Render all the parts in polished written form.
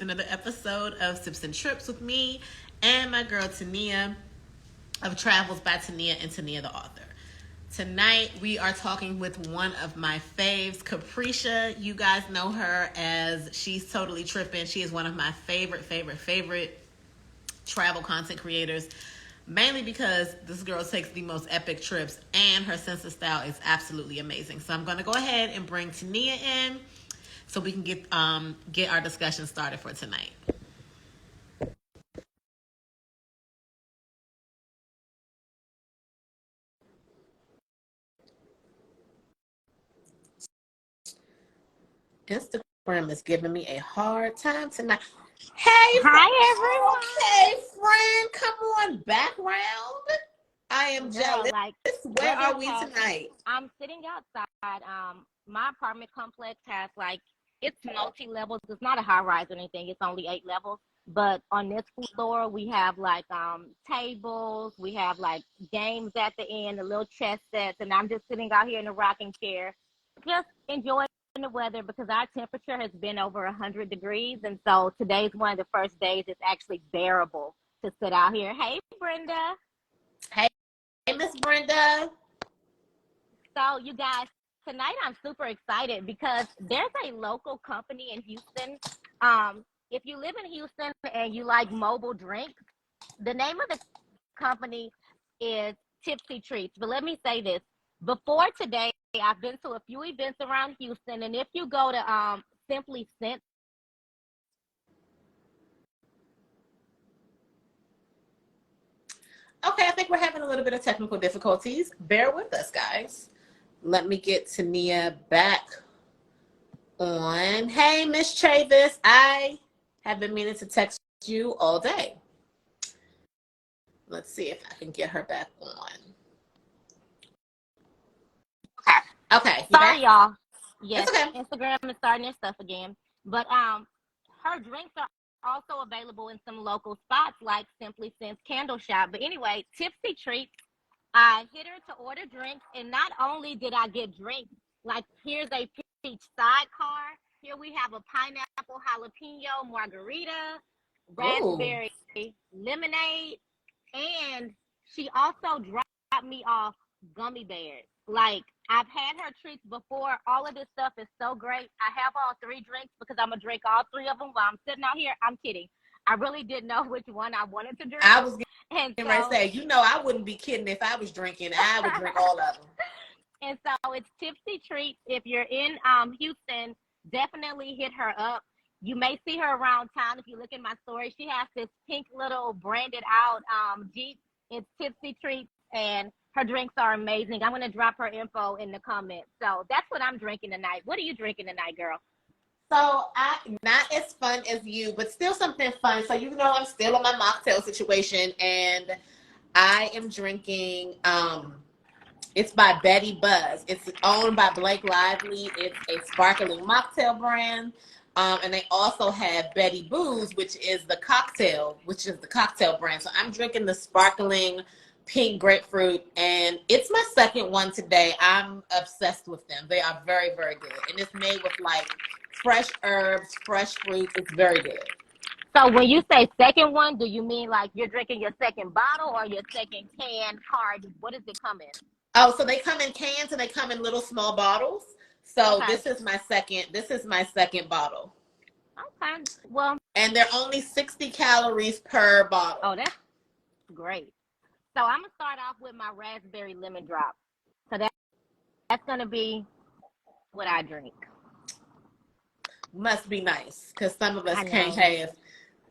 another episode of Sips and Trips with me and my girl Tania of Travels by Tania and Tania the author. Tonight we are talking with one of my faves, Capricia. You guys know her as She's Totally Trippin'. She is one of my favorite travel content creators, mainly because this girl takes the most epic trips and her sense of style is absolutely amazing. So I'm going to go ahead and bring Tania in so we can get our discussion started for tonight. Instagram is giving me a hard time tonight. Hey, Hi okay, friend, come on, background. I am jealous. Like, where are we tonight? I'm sitting outside. My apartment complex has it's multi-levels. It's not a high rise or anything. It's only 8 levels. But on this floor, we have tables. We have games at the end, the little chess sets, and I'm just sitting out here in a rocking chair, just enjoying the weather because our temperature has been over 100 degrees, and so today's one of the first days it's actually bearable to sit out here. Hey, Brenda. Hey, Miss Brenda. So, you guys, tonight I'm super excited because there's a local company in Houston. If you live in Houston and you like mobile drinks, the name of the company is Tipsy Treats. But let me say this. Before today, I've been to a few events around Houston, and if you go to Simply Scent. Okay, I think we're having a little bit of technical difficulties. Bear with us, guys. Let me get Tania back on. Hey, Miss Chavis, I have been meaning to text you all day. Let's see if I can get her back on. Okay. Sorry, y'all. Yes, okay. Instagram is starting their stuff again. But her drinks are also available in some local spots like Simply Scent's Candle Shop. But anyway, Tipsy Treats, I hit her to order drinks, and not only did I get drinks, here's a peach sidecar. Here we have a pineapple jalapeno margarita, raspberry lemonade, and she also dropped me off gummy bears. I've had her treats before. All of this stuff is so great. I have all 3 drinks because I'm going to drink all 3 of them while I'm sitting out here. I'm kidding. I really didn't know which one I wanted to drink. I was going to say, I wouldn't be kidding if I was drinking. I would drink all of them. And so it's Tipsy Treats. If you're in Houston, definitely hit her up. You may see her around town if you look in my story. She has this pink little branded out Jeep. It's Tipsy Treats, and her drinks are amazing. I'm going to drop her info in the comments. So that's what I'm drinking tonight. What are you drinking tonight, girl? So not as fun as you, but still something fun. So I'm still on my mocktail situation, and I am drinking. It's by Betty Buzz. It's owned by Blake Lively. It's a sparkling mocktail brand. And they also have Betty Booze, which is the cocktail brand. So I'm drinking the sparkling pink grapefruit, and it's my second one today. I'm obsessed with them. They are very, very good. And it's made with fresh herbs, fresh fruit. It's very good. So when you say second one, do you mean you're drinking your second bottle or your second can card? What does it come in? Oh, so they come in cans and they come in little small bottles. So okay. This is my second bottle. Okay. Well, and they're only 60 calories per bottle. Oh, that's great. So I'm gonna start off with my raspberry lemon drop. So that's gonna be what I drink. Must be nice because some of us can't have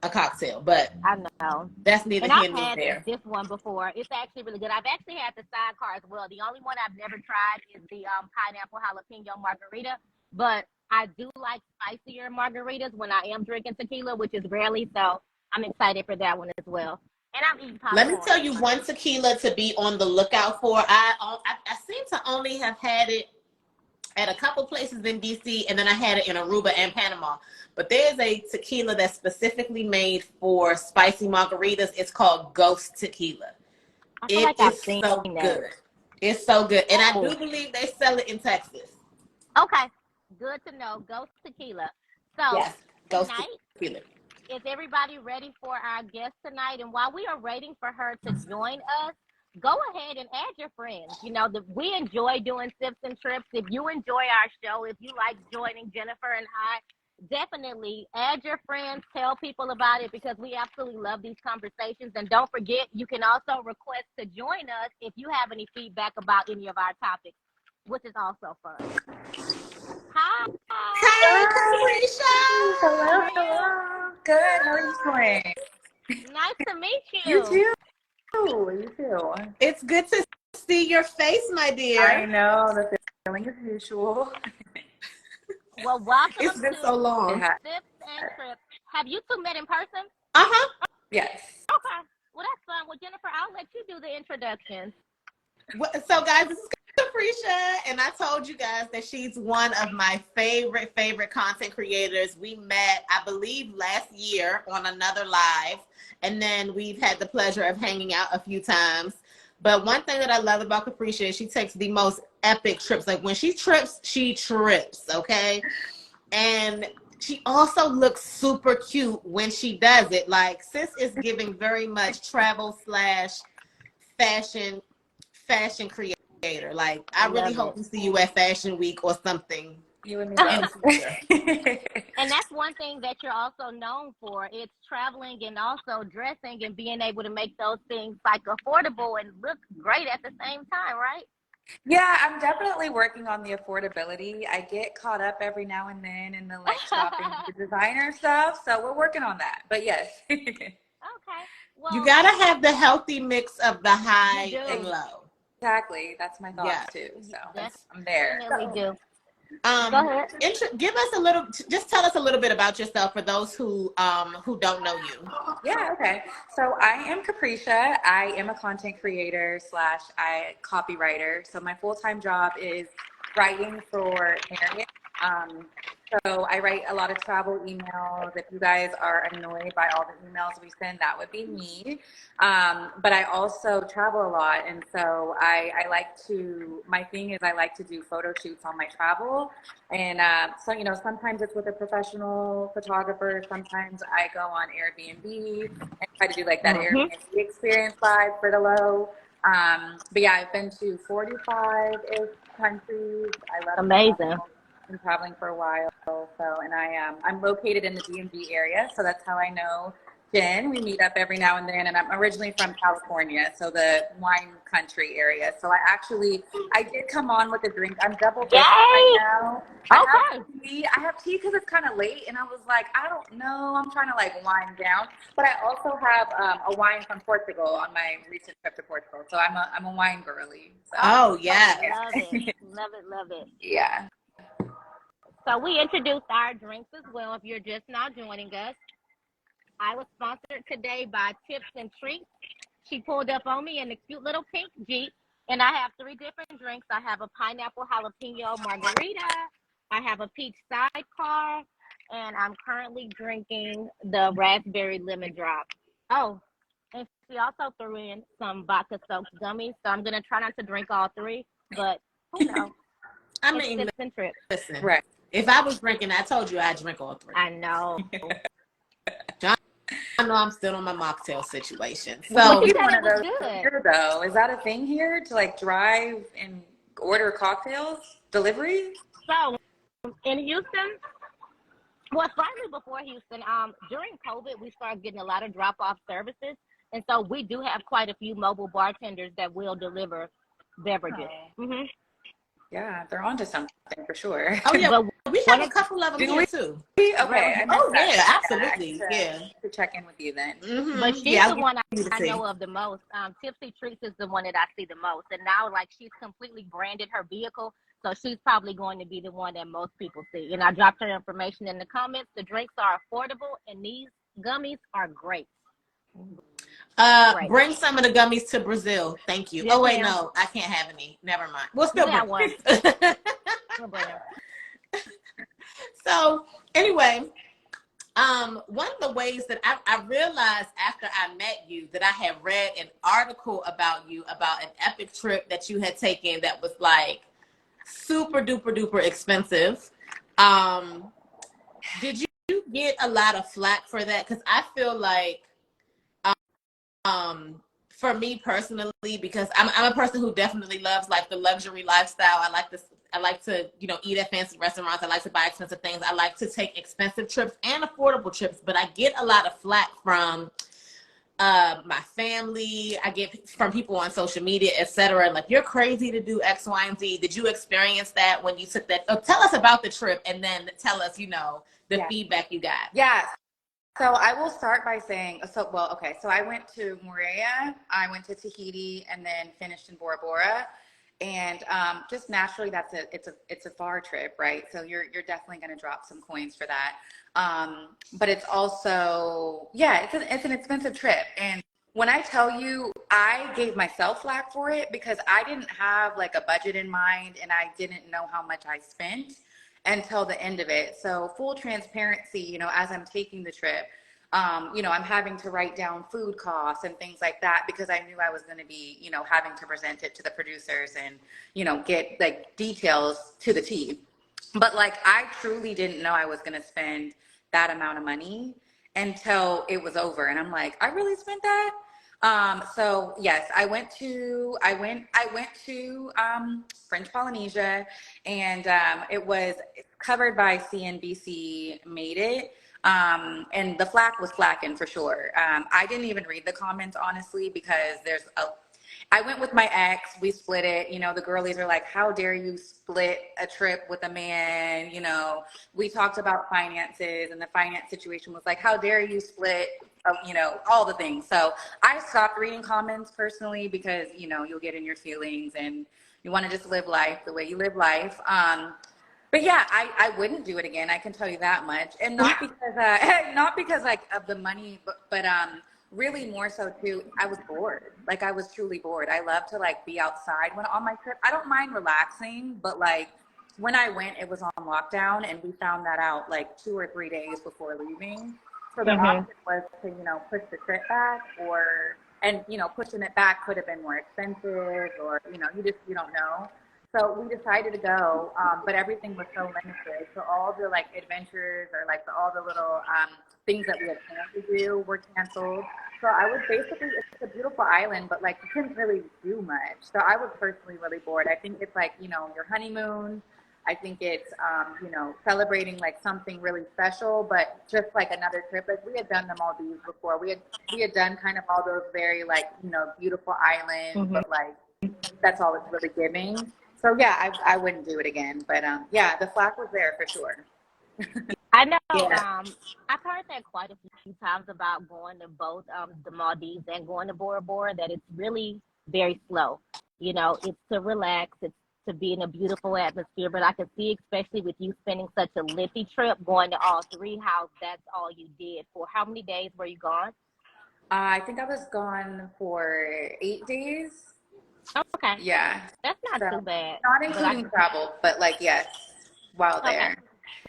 a cocktail, but I know that's neither here nor there. I've had this one before. It's actually really good. I've actually had the sidecar as well. The only one I've never tried is the pineapple jalapeno margarita, but I do like spicier margaritas when I am drinking tequila, which is rarely. So I'm excited for that one as well. And I'm eating popcorn. Let me tell you one tequila to be on the lookout for. I seem to only have had it at a couple places in DC, and then I had it in Aruba and Panama. But there's a tequila that's specifically made for spicy margaritas. It's called Ghost Tequila. It is so good. It's so good. And I do believe they sell it in Texas. Okay. Good to know. Ghost Tequila. So yes, Ghost Tequila. Is everybody ready for our guest tonight? And while we are waiting for her to join us, go ahead and add your friends. You know, we enjoy doing sips and trips. If you enjoy our show, if you like joining Jennifer and I, definitely add your friends, tell people about it, because we absolutely love these conversations. And don't forget, you can also request to join us if you have any feedback about any of our topics, which is also fun. Hi. Hi, Capricia. Hello, hello. Good. How are you doing? Nice to meet You you. too. You too. It's good to see your face, my dear. I know the feeling as usual. Well, welcome It's been to so long. Sips and Trips. Have you two met in person? Uh-huh. Yes. Okay. Well, that's fun. Well, Jennifer, I'll let you do the introduction. So, guys, this is Capricia, and I told you guys that she's one of my favorite content creators. We met, I believe, last year on another live, and then we've had the pleasure of hanging out a few times. But one thing that I love about Capricia is she takes the most epic trips. Like, when she trips, okay? And she also looks super cute when she does it. Like, sis is giving very much travel / fashion creator. Like, I really hope we see you at Fashion Week or something. You and me both. And that's one thing that you're also known for. It's traveling and also dressing and being able to make those things like affordable and look great at the same time, right? Yeah, I'm definitely working on the affordability. I get caught up every now and then in the like shopping, the designer stuff. So we're working on that. But yes. Okay. Well, You gotta have the healthy mix of the high and low. Exactly. That's my thoughts too. So I'm there. Definitely do. Go ahead. ahead. Give us a little. Just tell us a little bit about yourself for those who don't know you. Yeah, okay. So I am Capricia. I am a content creator / I copywriter. So my full-time job is writing for Marriott. So I write a lot of travel emails. If you guys are annoyed by all the emails we send, that would be me. But I also travel a lot. And so I like to, my thing is I like to do photo shoots on my travel. And so, you know, sometimes it's with a professional photographer. Sometimes I go on Airbnb and try to do like that Airbnb experience vibe for the low. But yeah, I've been to 45-ish countries. I love Amazing. been traveling for a while, so and I'm located in the DMV area, so that's how I know Jen. We meet up every now and then, and I'm originally from California, so the wine country area. So I did come on with a drink. I'm double booked right now. I have tea because it's kind of late, and I was like, I don't know, I'm trying to like wind down, but I also have a wine from Portugal on my recent trip to Portugal, so I'm a wine girly. So. Oh yeah, love it, love it. Yeah. So we introduced our drinks as well. If you're just now joining us, I was sponsored today by Tips and Treats. She pulled up on me in a cute little pink Jeep, and I have 3 different drinks. I have a pineapple jalapeno margarita, I have a peach sidecar, and I'm currently drinking the raspberry lemon drop. Oh, and she also threw in some vodka soaked gummies. So I'm gonna try not to drink all 3, but who knows? I mean, Tips and Trips. listen. Right. If I was drinking, I told you I'd drink all 3. I know. I know I'm still on my mocktail situation. So well, one of those here, though. Is that a thing here to like drive and order cocktails delivery? So in Houston, well, slightly before Houston, during COVID, we started getting a lot of drop-off services, and so we do have quite a few mobile bartenders that will deliver beverages. Mm-hmm. Yeah, they're onto something for sure. Oh yeah, but we have a couple of them here too. Okay. Oh yeah, absolutely. Yeah. To check in with you then. Mm-hmm. But she's the one I know of the most. Tipsy Treats is the one that I see the most, and now like she's completely branded her vehicle, so she's probably going to be the one that most people see. And I dropped her information in the comments. The drinks are affordable, and these gummies are great. Bring some of the gummies to Brazil. Thank you. Yes, oh wait, ma'am. no, I can't have any. Never mind. We'll still bring one. So anyway, one of the ways that I realized after I met you that I had read an article about you about an epic trip that you had taken that was like super duper duper expensive. Did you get a lot of flack for that? Because I feel like, for me personally, because I'm a person who definitely loves like the luxury lifestyle. I like to, you know, eat at fancy restaurants. I like to buy expensive things. I like to take expensive trips and affordable trips. But I get a lot of flack from my family. I get from people on social media, etc. Like, you're crazy to do X, Y, and Z. Did you experience that when you took that? Tell us about the trip, and then tell us, you know, the feedback you got. Yeah. So I will start by saying, okay. So I went to Moorea, I went to Tahiti, and then finished in Bora Bora. And just naturally, it's a far trip, right? So you're definitely going to drop some coins for that. But it's also, yeah, it's an expensive trip. And when I tell you, I gave myself flack for it because I didn't have like a budget in mind, and I didn't know how much I spent until the end of it. So full transparency, you know, as I'm taking the trip, you know, I'm having to write down food costs and things like that because I knew I was going to be, you know, having to present it to the producers and, you know, get like details to the T. But like, I truly didn't know I was going to spend that amount of money until it was over. And I'm like, I really spent that? So yes, I went to French Polynesia, and it was covered by CNBC Made It. And the flack was flacking for sure. I didn't even read the comments, honestly, because I went with my ex, we split it. You know, the girlies are like, how dare you split a trip with a man? You know, we talked about finances, and the finance situation was like, how dare you split, you know, all the things. So I stopped reading comments personally because, you know, you'll get in your feelings and you want to just live life the way you live life. But yeah, I wouldn't do it again. I can tell you that much. And not because, not because like of the money, but really more so too, I was bored. Like, I was truly bored. I love to like be outside when on my trip. I don't mind relaxing, but like when I went, it was on lockdown, and we found that out like 2 or 3 days before leaving. So the option was to, you know, push the trip back, and you know, pushing it back could have been more expensive, or, you know, you don't know. So we decided to go, but everything was so limited. So all the like adventures, or like all the little things that we had planned to do were canceled. So I was basically, it's a beautiful island, but like you couldn't really do much. So I was personally really bored. I think it's like, you know, your honeymoon. I think it's, you know, celebrating like something really special, but just like another trip. Like, we had done the Maldives before. We had done kind of all those very like, you know, beautiful islands, but like that's all it's really giving. So yeah, I wouldn't do it again. But yeah, the flack was there for sure. I know. Yeah. I've heard that quite a few times about going to both the Maldives and going to Bora Bora, that it's really very slow. You know, it's to relax, it's to be in a beautiful atmosphere. But I can see, especially with you spending such a lengthy trip, going to all three, how that's all you did. For how many days were you gone? I think I was gone for 8 days. Okay, Yeah. that's not So too bad. not But I including travel, but like, yes, while okay. there. Well,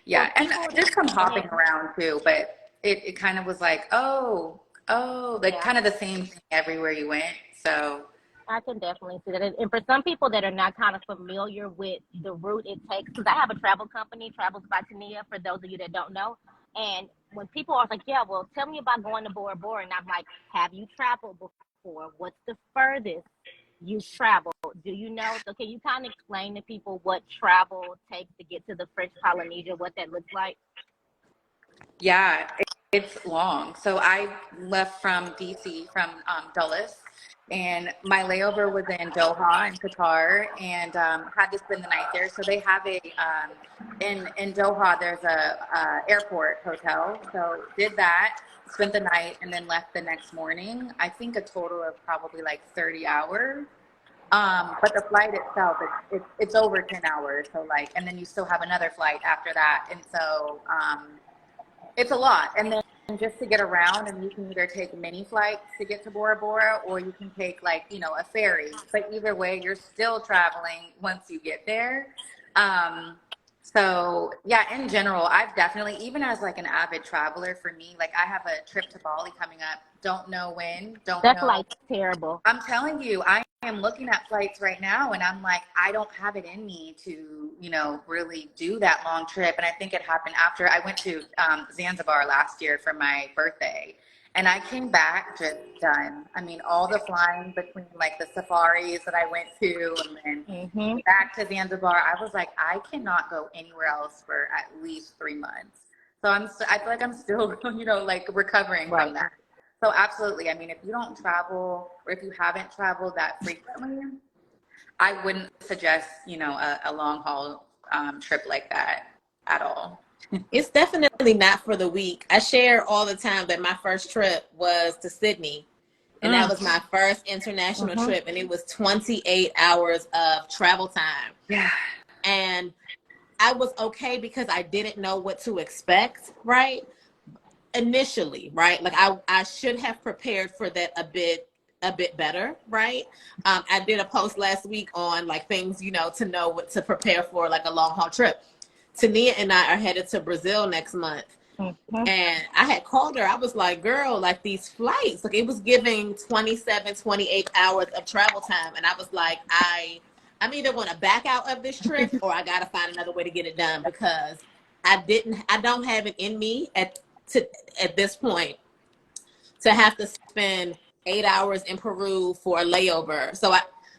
Yeah. And people, just some go ahead. hopping around too, but it kind of was like, like Yeah. kind of the same thing everywhere you went. So I can definitely see that. And for some people that are not kind of familiar with the route it takes, because I have a travel company, Travels by Tania, for those of you that don't know. And when people are like, yeah, well, tell me about going to Bora Bora. And I'm like, have you traveled before? What's the furthest you've traveled? Do you know? So can you kind of explain to people what travel takes to get to the French Polynesia, what that looks like? yeah, it's long. So I left from DC, from Dulles, and my layover was in Doha in Qatar, and had to spend the night there. So they have a in Doha, there's a airport hotel. So did that, spent the night, and then left the next morning. I think a total of probably like 30 hours. But the flight itself, it's over 10 hours. So like, and then you still have another flight after that, and so it's a lot. And then just to get around, and you can either take mini flights to get to Bora Bora, or you can take like, you know, a ferry. But either way, you're still traveling once you get there. So yeah, in general, I've definitely, even as like an avid traveler, for me, like I have a trip to Bali coming up. Don't know when, don't That's know. like terrible. I'm telling you, I am looking at flights right now and I'm like, I don't have it in me to, you know, really do that long trip. And I think it happened after I went to Zanzibar last year for my birthday. And I came back just done. I mean, all the flying between like the safaris that I went to and then back to Zanzibar, I was like, I cannot go anywhere else for at least 3 months. So I feel like I'm still, you know, like recovering from that. So absolutely. I mean, if you don't travel or if you haven't traveled that frequently, I wouldn't suggest, you know, a long haul trip like that at all. It's definitely not for the weak. I share all the time that my first trip was to Sydney, and that was my first international trip, and it was 28 hours of travel time. Yeah. And I was okay because I didn't know what to expect, right? Initially, right? Like I should have prepared for that a bit better, right? I did a post last week on like things, you know, to know what to prepare for like a long haul trip. Tania and I are headed to Brazil next month. And I had called her. I was like, girl, like these flights, like it was giving 27, 28 hours of travel time. And I was like, I'm either going to back out of this trip or I got to find another way to get it done because I don't have it in me at this point to have to spend 8 hours in Peru for a layover.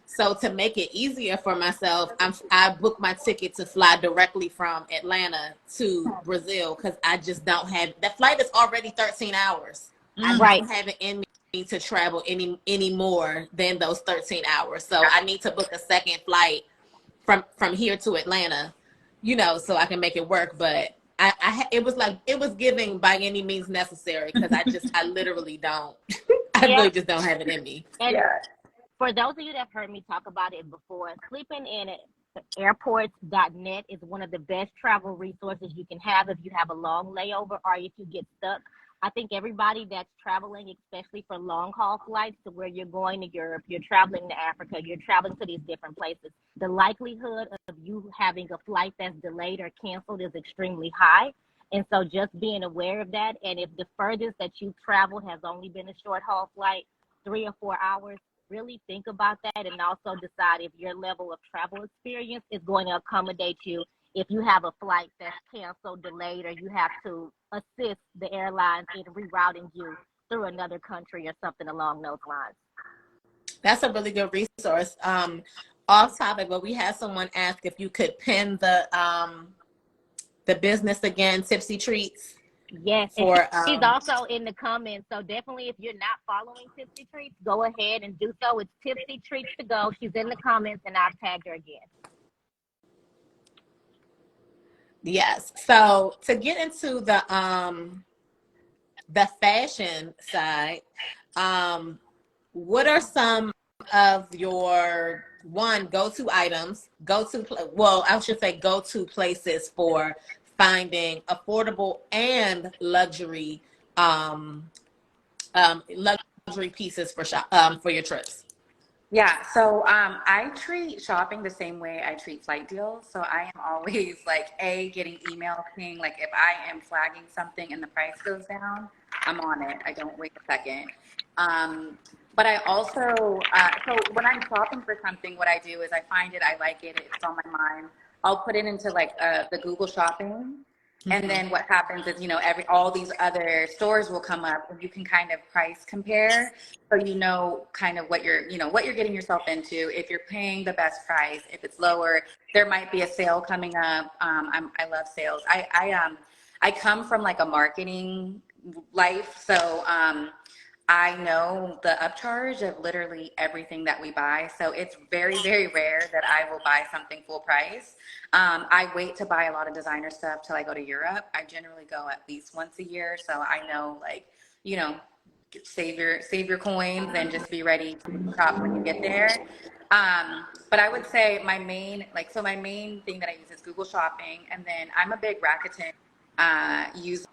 So to make it easier for myself, I booked my ticket to fly directly from Atlanta to Brazil because I just don't have that flight is already 13 hours. I don't have it in me to travel any more than those 13 hours. So I need to book a second flight from here to Atlanta, you know, so I can make it work. But it was giving by any means necessary because I literally don't. I really just don't have it in me. And for those of you that have heard me talk about it before, sleeping in airports.net is one of the best travel resources you can have if you have a long layover or if you get stuck. I think everybody that's traveling, especially for long haul flights to where you're going to Europe, you're traveling to Africa, you're traveling to these different places, the likelihood of you having a flight that's delayed or canceled is extremely high. And so just being aware of that. And if the furthest that you've traveled has only been a short haul flight, 3 or 4 hours, really think about that and also decide if your level of travel experience is going to accommodate you if you have a flight that's canceled, delayed, or you have to assist the airlines in rerouting you through another country or something along those lines. That's a really good resource. Off topic, but we had someone ask if you could pin the business again, Tipsy Treats. Yes, she's also in the comments. So definitely, if you're not following Tipsy Treats, go ahead and do so. It's Tipsy Treats to go. She's in the comments, and I've tagged her again. Yes. So to get into the fashion side, what are some of your go-to items, go-to places for finding affordable and luxury luxury pieces for your trips? Yeah, so I treat shopping the same way I treat flight deals. So I am always like getting email ping. Like if I am flagging something and the price goes down, I'm on it. I don't wait a second. But I also so when I'm shopping for something, what I do is I find it, I like it, it's on my mind. I'll put it into like the Google Shopping. And then what happens is, you know, all these other stores will come up and you can kind of price compare. So you know kind of what you're getting yourself into. If you're paying the best price, if it's lower, there might be a sale coming up. I love sales. I come from like a marketing life. So I know the upcharge of literally everything that we buy. So it's very, very rare that I will buy something full price. I wait to buy a lot of designer stuff till I go to Europe. I generally go at least once a year. So I know, like, you know, save your coins and just be ready to shop when you get there. But I would say my main thing that I use is Google Shopping. And then I'm a big Rakuten user.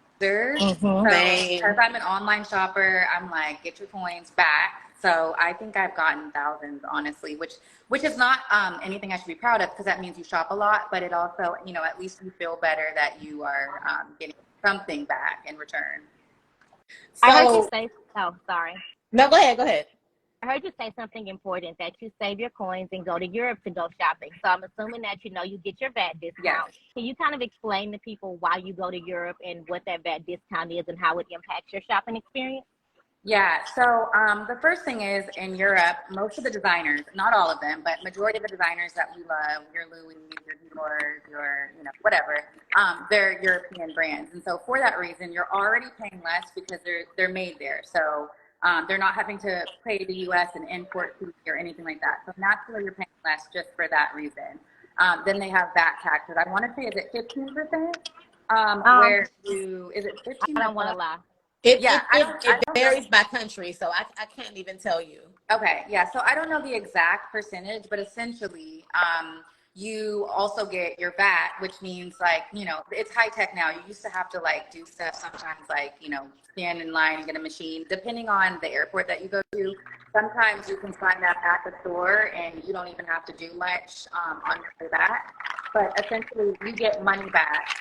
So because I'm an online shopper, I'm like, get your coins back. So I think I've gotten thousands, honestly, which is not anything I should be proud of because that means you shop a lot, but it also, you know, at least you feel better that you are getting something back in return. So, I heard you say, oh, sorry. No, go ahead. heard you say something important, that you save your coins and go to Europe to go shopping. So I'm assuming that you get your VAT Yes. discount. Can you kind of explain to people why you go to Europe and what that VAT discount is and how it impacts your shopping experience? Yeah, so the first thing is in Europe, most of the designers, not all of them, but majority of the designers that we love, your Louis, your Dior, your, whatever, they're European brands. And so for that reason, you're already paying less because they're made there. So they're not having to pay the US an import fee or anything like that. So naturally you're paying less just for that reason. Then they have VAT taxes. I want to say, is it 15%? Is it 15 I or don't want to plus? lie. It I don't know. varies by country, so I can't even tell you. Okay, yeah. So I don't know the exact percentage, but essentially, you also get your VAT, which means it's high tech now. You used to have to do stuff sometimes, stand in line and get a machine. Depending on the airport that you go to, sometimes you can sign that at the store and you don't even have to do much on your VAT. But essentially, you get money back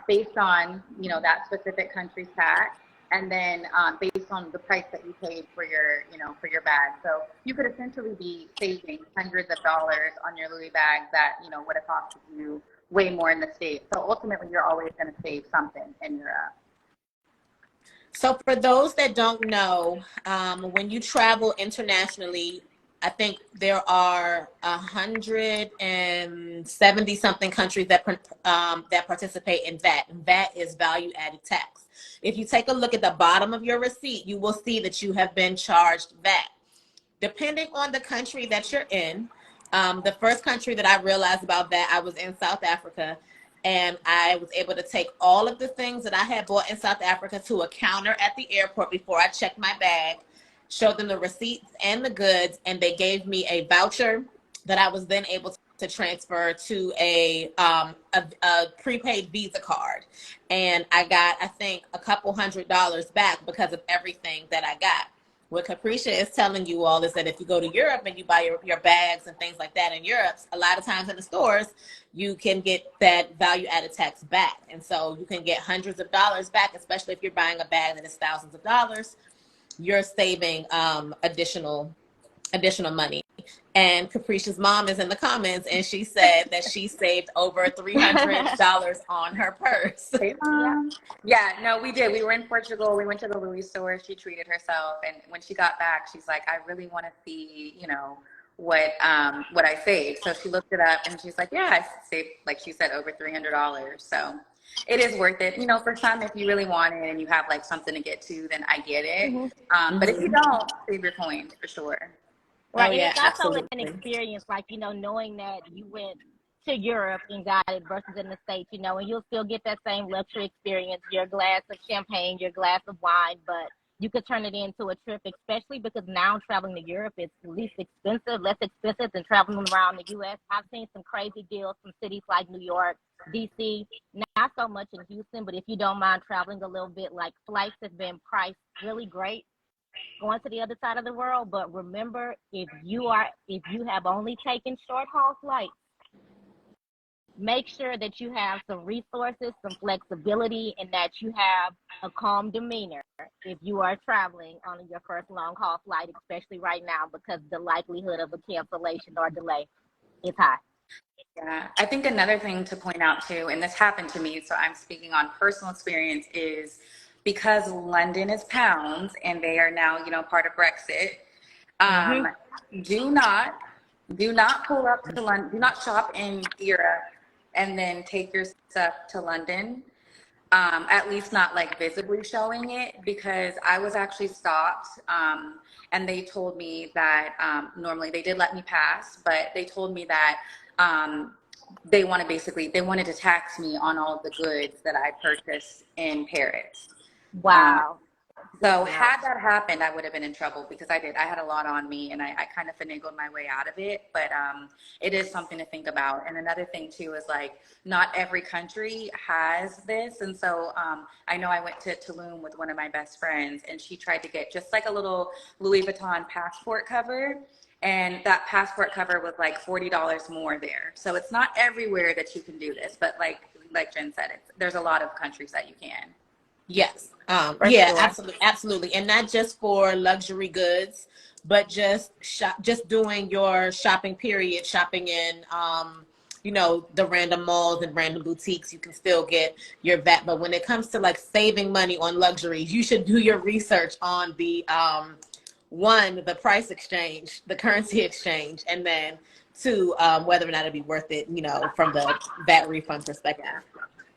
based on that specific country's tax. And then based on the price that you paid for your bag. So you could essentially be saving hundreds of dollars on your Louis bag that, would have cost you way more in the States. So ultimately, you're always going to save something in Europe. So for those that don't know, when you travel internationally, I think there are 170 something countries that participate in VAT. And VAT is value added tax. If you take a look at the bottom of your receipt, you will see that you have been charged VAT. Depending on the country that you're in, the first country that I realized about that, I was in South Africa, and I was able to take all of the things that I had bought in South Africa to a counter at the airport before I checked my bag, showed them the receipts and the goods, and they gave me a voucher that I was then able to transfer to a prepaid Visa card. And I got, I think, a couple $100 back because of everything that I got. What Capricia is telling you all is that if you go to Europe and you buy your bags and things like that in Europe, a lot of times in the stores, you can get that value added tax back. And so you can get hundreds of dollars back, especially if you're buying a bag that is thousands of dollars. You're saving additional money. And Capricia's mom is in the comments, and she said that she saved over $300 on her purse. Hey, Mom. Yeah, no, we did. We were in Portugal. We went to the Louis store. She treated herself, and when she got back, she's like, "I really want to see, what I saved." So she looked it up, and she's like, "Yeah, I saved, like she said, over $300." So it is worth it. For some, if you really want it and you have something to get to, then I get it. Mm-hmm. But if you don't, save your coins for sure. Right. Oh, And yeah, it's also absolutely. an experience, knowing that you went to Europe and got it versus in the States, and you'll still get that same luxury experience, your glass of champagne, your glass of wine, but you could turn it into a trip, especially because now traveling to Europe is less expensive than traveling around the U.S. I've seen some crazy deals from cities like New York, D.C., not so much in Houston, but if you don't mind traveling a little bit, flights have been priced really great going to the other side of the world. But remember, if you have only taken short haul flights, make sure that you have some resources, some flexibility, and that you have a calm demeanor if you are traveling on your first long haul flight, especially right now, because the likelihood of a cancellation or delay is high. Yeah, I think another thing to point out too, and this happened to me, so I'm speaking on personal experience, is because London is pounds and they are now, part of Brexit. Do not pull up to London. Do not shop in Europe and then take your stuff to London. At least not visibly showing it, because I was actually stopped, and they told me that normally they did let me pass, but they told me that they wanted to tax me on all of the goods that I purchased in Paris. Wow. So had that happened, I would have been in trouble, because I had a lot on me, and I kind of finagled my way out of it. But it is something to think about. And another thing too is not every country has this. And so I know I went to Tulum with one of my best friends, and she tried to get just a little Louis Vuitton passport cover. And that passport cover was $40 more there. So it's not everywhere that you can do this. But like Jen said, there's a lot of countries that you can. Yes. for Yeah, sure. absolutely, absolutely. And not just for luxury goods, but just doing your shopping period, shopping in, the random malls and random boutiques, you can still get your VAT. But when it comes to like saving money on luxuries, you should do your research on the price exchange, the currency exchange, and then two, whether or not it'd be worth it, from the VAT refund perspective. Yeah.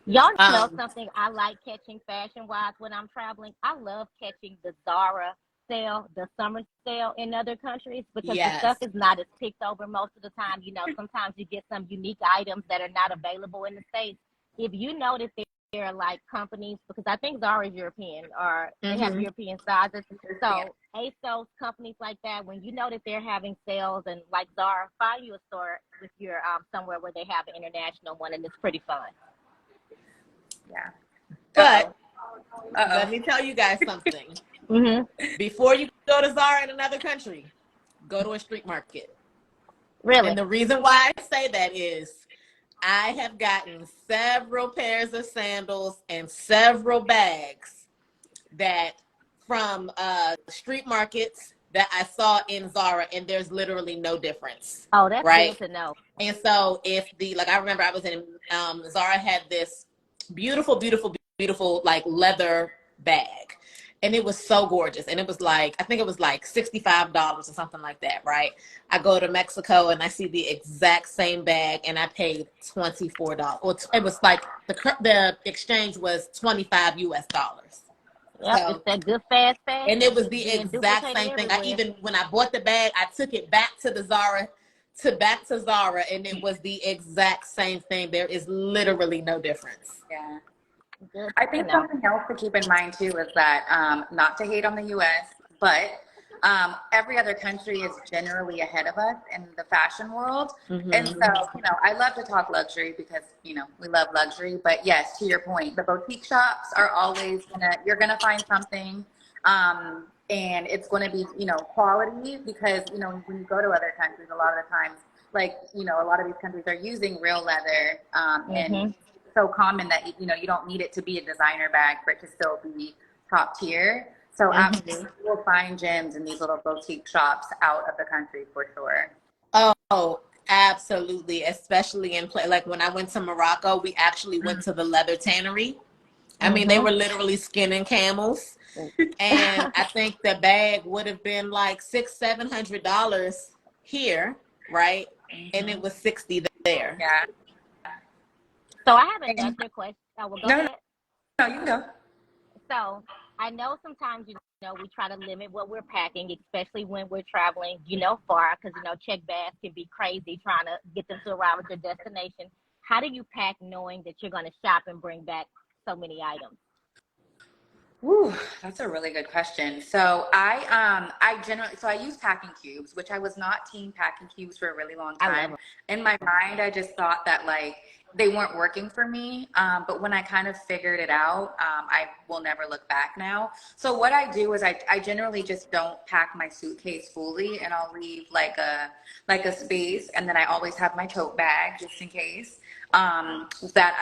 Y'all know Um, something I like catching fashion wise when I'm traveling? I love catching the Zara sale, the summer sale in other countries because the stuff yes. is not as picked over most of the time. Sometimes you get some unique items that are not available in the States. If you know that there are like companies, because I think Zara is European or they have Hmm. European sizes. Yeah. So ASOS, companies like that, when you know that they're having sales and like Zara, find you a store with your somewhere where they have an international one and it's pretty fun. Yeah. Uh-oh. But Uh-oh. let me tell you guys something. Hmm. Before you go to Zara in another country, go to a street market. And Really? the reason why I say that is I have gotten several pairs of sandals and several bags that from street markets that I saw in Zara, and there's literally no difference, Oh, that's right? good to know. And so I remember I was in Zara had this beautiful, beautiful, beautiful like leather bag. And it was so gorgeous. And it was like, I think it was like $65 or something like that, right? I go to Mexico and I see the exact same bag and I paid $24. Or it was like the exchange was 25 US dollars. Yep, it's So, that good fast and it fashion. was It's the being exact duplicated same thing. I everywhere. even when I bought the bag, I took it back to the Zara, and it was the exact same thing. There is literally no difference. Yeah. Good I to think know. something else to keep in mind too is that not to hate on the US, but every other country is generally ahead of us in the fashion world. And Mm-hmm. so, I love to talk luxury because, we love luxury. But yes, to your point, the boutique shops are always you're gonna find something. And it's going to be, quality because, when you go to other countries, a lot of the times, like, a lot of these countries are using real leather, and Hmm. so common that you don't need it to be a designer bag for it to still be top tier. So Mm-hmm. absolutely, you'll find gems in these little boutique shops out of the country for sure. Oh, absolutely. Especially like when I went to Morocco, we actually went to the leather tannery. I mean, they Hmm. were literally skinning camels. And I think the bag would have been like $600-700 here, right? And it Hmm. was 60 there. Yeah. So I have And another question. Oh, well, go no, no, ahead. no, you can go. So I know sometimes, we try to limit what we're packing, especially when we're traveling, far, because, check bags can be crazy trying to get them to arrive at your destination. How do you pack knowing that you're going to shop and bring back so many items? Ooh, that's a really good question. So I use packing cubes, which I was not team packing cubes for a really long I love time. them. In my mind, I just thought that like they weren't working for me. But when I kind of figured it out, I will never look back now. So what I do is I generally just don't pack my suitcase fully, and I'll leave like a space, and then I always have my tote bag just in case that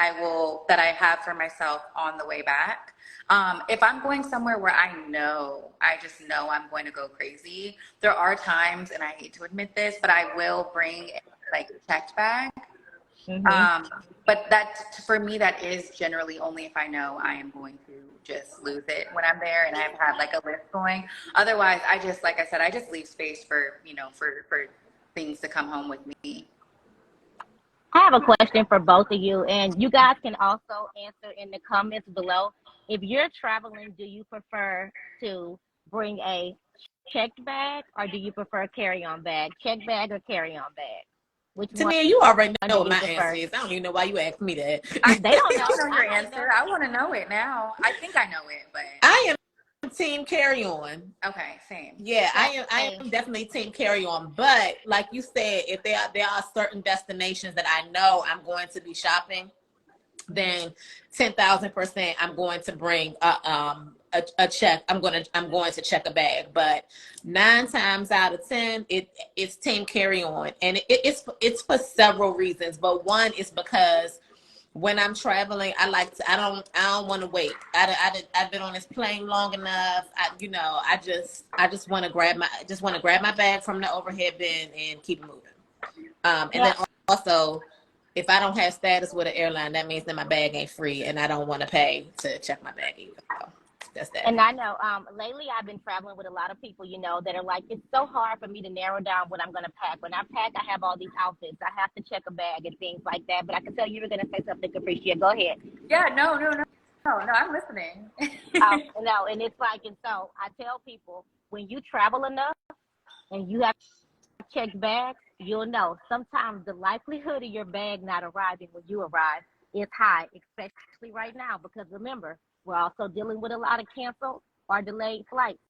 I have for myself on the way back. If I'm going somewhere where I just know I'm going to go crazy, there are times, and I hate to admit this, but I will bring like a checked bag. Hmm. Um, but that for me, that is generally only if I know I am going to just lose it when I'm there and I've had like a list going. Otherwise, like I said, I just leave space for things to come home with me. I have a question for both of you, and you guys can also answer in the comments below. If you're traveling, do you prefer to bring a checked bag or do you prefer a carry-on bag? Checked bag or carry-on bag? Which one Tania, you already do know what you my answer prefer? is. I don't even know why you asked me They don't I know. don't know I your might know. answer. I want to know it now. I think I know it, but I am team carry on. okay, same. Yeah, I Same. am definitely team carry on. But like you said, if there are certain destinations that I know I'm going to be shopping, then 10,000% I'm going to bring a check. I'm going to check a bag. But 9 times out of 10, it's team carry on, and it's for several reasons. But one is because when I'm traveling, I don't want to wait. I've been on this plane long enough. I just want to grab my bag from the overhead bin and keep it moving. And Yeah. then also, if I don't have status with an airline, that means that my bag ain't free, and I don't want to pay to check my bag either. So that's that. And I know lately I've been traveling with a lot of people, that are like, it's so hard for me to narrow down what I'm going to pack. When I pack, I have all these outfits. I have to check a bag and things like that. But I can tell you were going to say something, Capricia. Go ahead. Yeah, no, I'm listening. No, and it's like, and so I tell people, when you travel enough and you have checked bags, you'll know sometimes the likelihood of your bag not arriving when you arrive is high, especially right now, because remember, we're also dealing with a lot of canceled or delayed flights.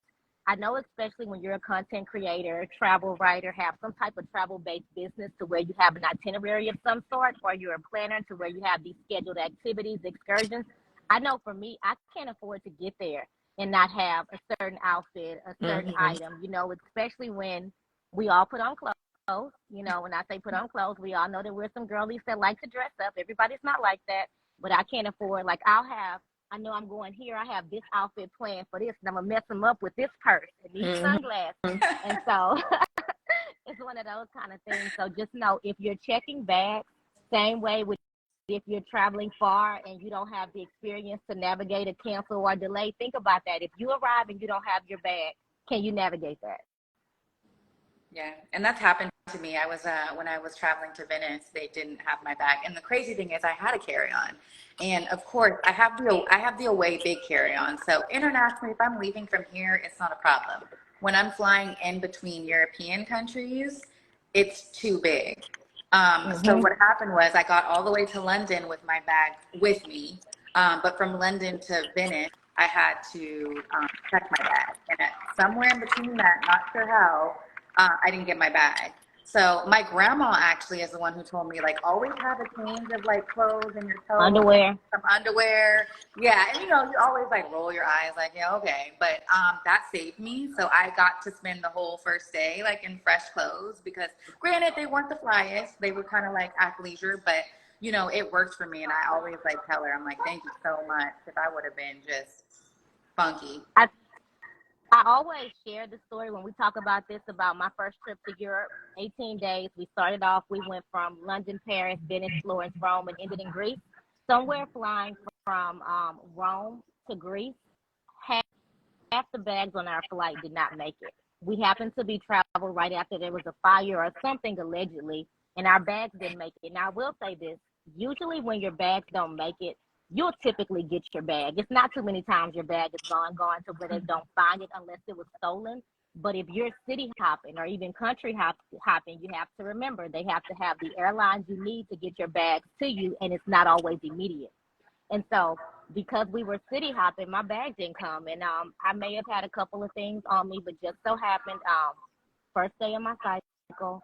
I know, especially when you're a content creator, travel writer, have some type of travel-based business to where you have an itinerary of some sort, or you're a planner to where you have these scheduled activities, excursions. I know for me, I can't afford to get there and not have a certain outfit, a certain item, especially when we all put on clothes. When I say put on clothes, we all know that we're some girlies that like to dress up. Everybody's not like that, but I can't afford, like, I know I'm going here. I have this outfit planned for this, and I'm going to mess them up with this purse and these sunglasses. And so it's one of those kind of things. So just know, if you're checking bags, same way with if you're traveling far and you don't have the experience to navigate a cancel or delay, think about that. If you arrive and you don't have your bag, can you navigate that? Yeah, and that's happened to me. I was when I was traveling to Venice, they didn't have my bag, and the crazy thing is, I had a carry-on, and of course, I have the away big carry-on. So internationally, if I'm leaving from here, it's not a problem. When I'm flying in between European countries, it's too big. So what happened was, I got all the way to London with my bag with me, but from London to Venice, I had to check my bag, and somewhere in between that, not sure how. I didn't get my bag. So my grandma actually is the one who told me, like, always have a change of like clothes in your tote. Underwear. Some underwear. Yeah. And you always like roll your eyes like, yeah, okay. But that saved me. So I got to spend the whole first day like in fresh clothes, because granted, they weren't the flyest. They were kind of like athleisure, but it worked for me. And I always like tell her, I'm like, thank you so much. If I would have been just funky. I always share the story when we talk about this, about my first trip to Europe, 18 days. We started off, we went from London, Paris, Venice, Florence, Rome, and ended in Greece. Somewhere flying from Rome to Greece, half the bags on our flight did not make it. We happened to be traveled right after there was a fire or something, allegedly, and our bags didn't make it. Now, I will say this. Usually when your bags don't make it, you'll typically get your bag. It's not too many times your bag is gone to where they don't find it unless it was stolen. But if you're city hopping or even country hopping, you have to remember they have to have the airlines you need to get your bags to you, and it's not always immediate. And so because we were city hopping, my bag didn't come. And I may have had a couple of things on me, but just so happened, first day of my cycle,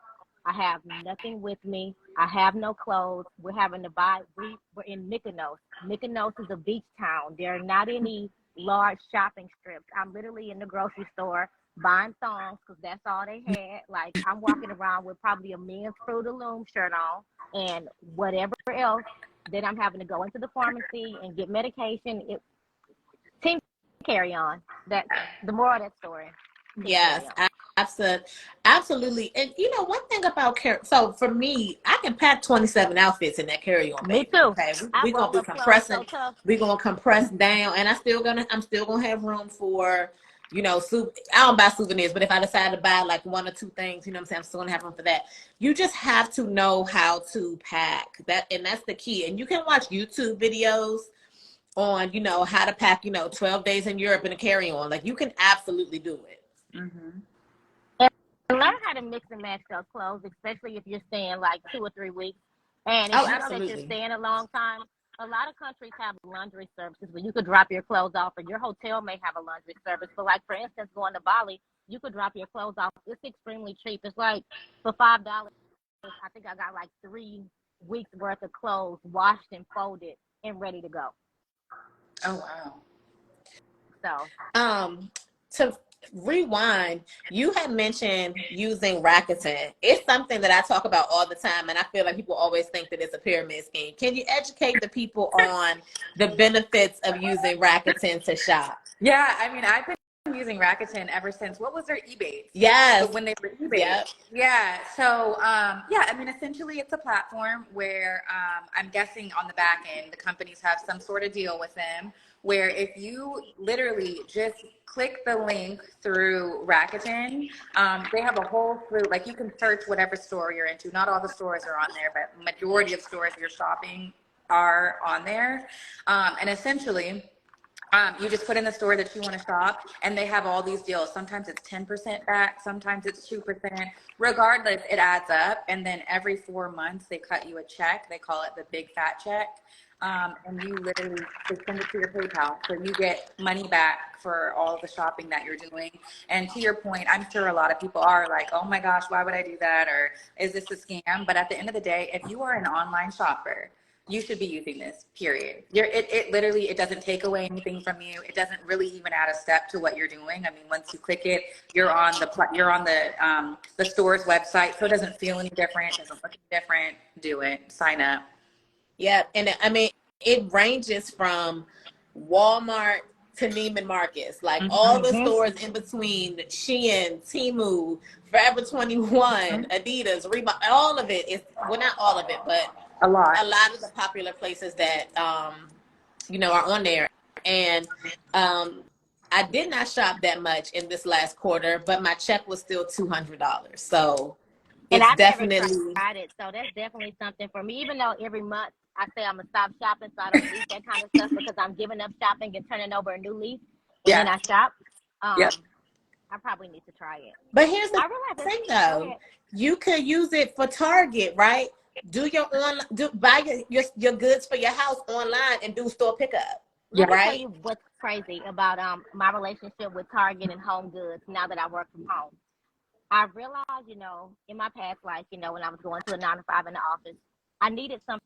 I have nothing with me. I have no clothes. We're having to buy. We're in Mykonos. Mykonos is a beach town. There are not any large shopping strips. I'm literally in the grocery store buying thongs because that's all they had. Like, I'm walking around with probably a men's Fruit of Loom shirt on and whatever else. Then I'm having to go into the pharmacy and get medication. Team carry on. That's the moral of that story. Yes, absolutely. And one thing about so for me, I can pack 27 outfits in that carry-on Me bag. too. Okay, we're gonna be compressing. We're gonna compress down, and I'm still gonna have room for, I don't buy souvenirs, but if I decide to buy like one or two things, I'm saying, I'm still gonna have room for that. You just have to know how to pack that, and that's the key. And you can watch YouTube videos on, how to pack, 12 days in Europe in a carry-on. Like, you can absolutely do it. Mm-hmm. And learn how to mix and match those clothes, especially if you're staying like 2 or 3 weeks. And if you know that you're staying a long time, a lot of countries have laundry services where you could drop your clothes off, or your hotel may have a laundry service. But like, for instance, going to Bali, you could drop your clothes off. It's extremely cheap. It's like for $5. I think I got like 3 weeks worth of clothes washed and folded and ready to go. Oh, wow. So rewind. You had mentioned using Rakuten. It's something that I talk about all the time, and I feel like people always think that it's a pyramid scheme. Can you educate the people on the benefits of using Rakuten to shop? Yeah, I mean, I've been using Rakuten ever since, what was their Ebates? Yes. But when they were Ebates. Yep. Yeah. So, yeah, I mean, essentially it's a platform where I'm guessing on the back end, the companies have some sort of deal with them where if you literally just click the link through Rakuten, they have a whole slew, like you can search whatever store you're into. Not all the stores are on there, but majority of stores you're shopping are on there. And essentially, you just put in the store that you want to shop, and they have all these deals. Sometimes it's 10% back, sometimes it's 2%. Regardless, it adds up. And then every 4 months, they cut you a check. They call it the big fat check. And you literally they send it to your PayPal. So you get money back for all of the shopping that you're doing. And to your point, I'm sure a lot of people are like, oh my gosh, why would I do that? Or is this a scam? But at the end of the day, if you are an online shopper, you should be using this, period. It literally, it doesn't take away anything from you. It doesn't really even add a step to what you're doing. I mean, once you click it, you're on the store's website, so it doesn't feel any different, it doesn't look any different. Do it, sign up. Yeah, and I mean, it ranges from Walmart to Neiman Marcus, like all the stores in between, Shein, Temu, Forever 21, Adidas, Reebok, all of it is, well, not all of it, but A lot. a lot of the popular places that, you know, are on there. And I did not shop that much in this last quarter, but my check was still $200. So And it's I've never definitely, tried it, so that's definitely something for me. Even though every month I say I'm gonna stop shopping, so I don't need that kind of stuff because I'm giving up shopping and turning over a new leaf when I shop. Yep. I probably need to try it. but here's the I realize thing though, you could use it for Target, right? Buy your goods for your house online and do store pickup. Let me tell Right? you what's crazy about my relationship with Target and Home Goods now that I work from home. I realized, you know, in my past life, you know, when I was going to a 9 to 5 in the office, I needed something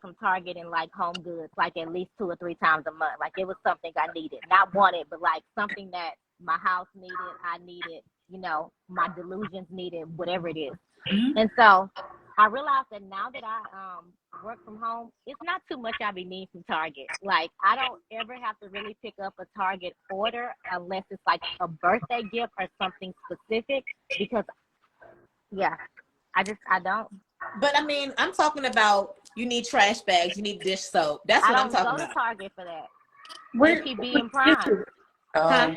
from Target and like Home Goods, like at least 2 or 3 times a month. Like it was something I needed, not wanted, but like something that my house needed, I needed, you know, my delusions needed, whatever it is. And so I realized that now that I work from home, it's not too much I be needing from Target. Like I don't ever have to really pick up a Target order unless it's like a birthday gift or something specific. Because yeah, I don't. But I mean, I'm talking about you need trash bags, you need dish soap. That's I what I'm don't talking go to about. Target for that. Where, HEB and Prime. Huh?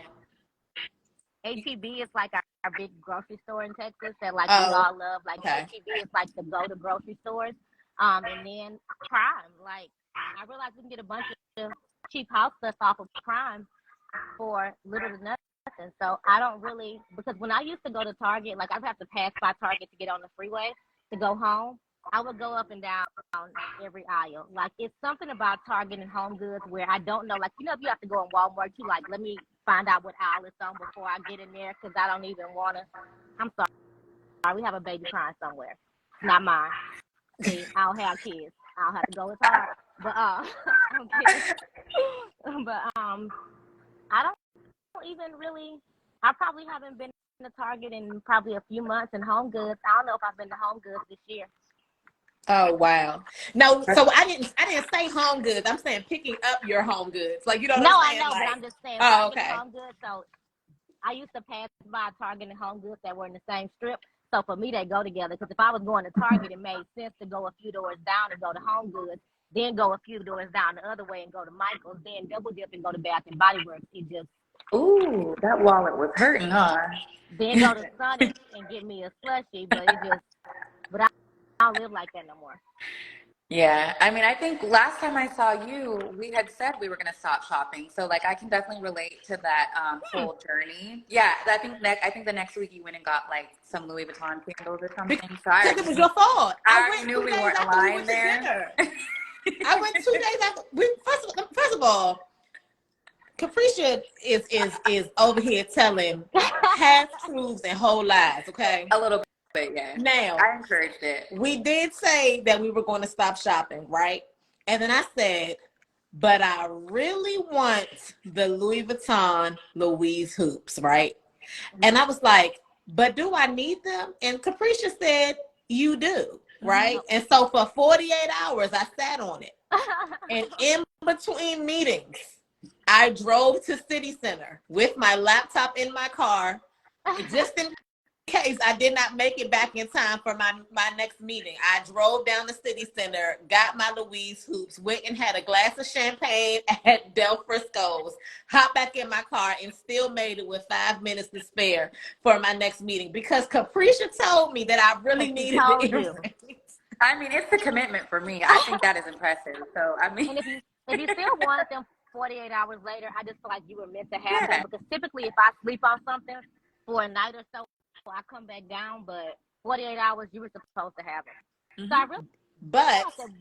HEB is like our big grocery store in Texas that like we Oh, all love. Like okay. HEB is like the go-to grocery stores. And then Prime. Like I realized we can get a bunch of cheap house stuff off of Prime for little to nothing. So I don't really, because when I used to go to Target, like I'd have to pass by Target to get on the freeway to go home. I would go up and down every aisle. Like it's something about Target and Home Goods where I don't know. Like, you know, if you have to go in Walmart, you like, let me find out what aisle it's on before I get in there because I don't even want to. I'm sorry. We have a baby crying somewhere. It's not mine. See, I don't have kids. I don't have to go as hard. But I'm kidding. But I don't even really. I probably haven't been to Target in probably a few months. And Home Goods, I don't know if I've been to Home Goods this year. Oh wow. No, so I didn't say Home Goods. I'm saying picking up your home goods. Like, you know what No, I'm I saying? know, Like, but I'm just saying oh, Target okay. and Home Goods. So I used to pass by Target and Home Goods that were in the same strip. So for me, they go together. Because if I was going to Target, it made sense to go a few doors down and go to Home Goods, then go a few doors down the other way and go to Michael's, then double dip and go to Bath and Body Works. It just, ooh, that wallet was hurting, huh? then go to Sonic and get me a slushie. But it just, but I don't live like that no more. Yeah, I mean, I think last time I saw you, we had said we were going to stop shopping. So, like, I can definitely relate to that whole journey. Yeah, I think the next week you went and got like some Louis Vuitton candles or something. So Because it was your fault. I I went knew 2 we days weren't after we aligned went to there. dinner. I went 2 days after. First of all, Capricia is over here telling half truths and whole lies. Okay. A little bit, yeah. Now, I encouraged it. we did say that we were going to stop shopping, right? And then I said, but I really want the Louis Vuitton Louise hoops, right? And I was like, but do I need them? And Capricia said, you do, right? And so for 48 hours, I sat on it. And in between meetings, I drove to City Center with my laptop in my car, just in case I did not make it back in time for my next meeting. I drove down to City Center, got my Louise hoops, went and had a glass of champagne at Del Frisco's, hopped back in my car, and still made it with 5 minutes to spare for my next meeting because Capricia told me that I really needed the earrings. I mean, it's the commitment for me. I think that is impressive. So, I mean, and if you still want them 48 hours later, I just feel like you were meant to have them, because typically if I sleep on something for a night or so, I come back down, but 48 hours you were supposed to have them. So I really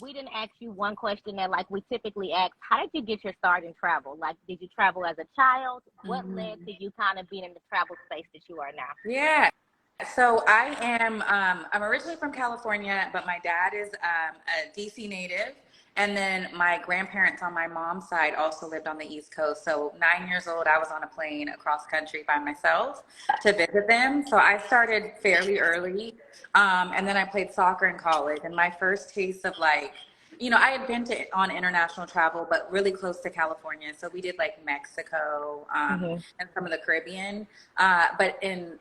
we didn't ask you one question that like we typically ask: how did you get your start in travel? Like, did you travel as a child? What led to you kind of being in the travel space that you are now? Yeah. So I am, I'm originally from California, but my dad is a DC native. And then my grandparents on my mom's side also lived on the East Coast. So 9 years old, I was on a plane across country by myself to visit them. So I started fairly early. And then I played soccer in college. And my first taste of like, you know, I had been on international travel, but really close to California. So we did like Mexico and some of the Caribbean. But in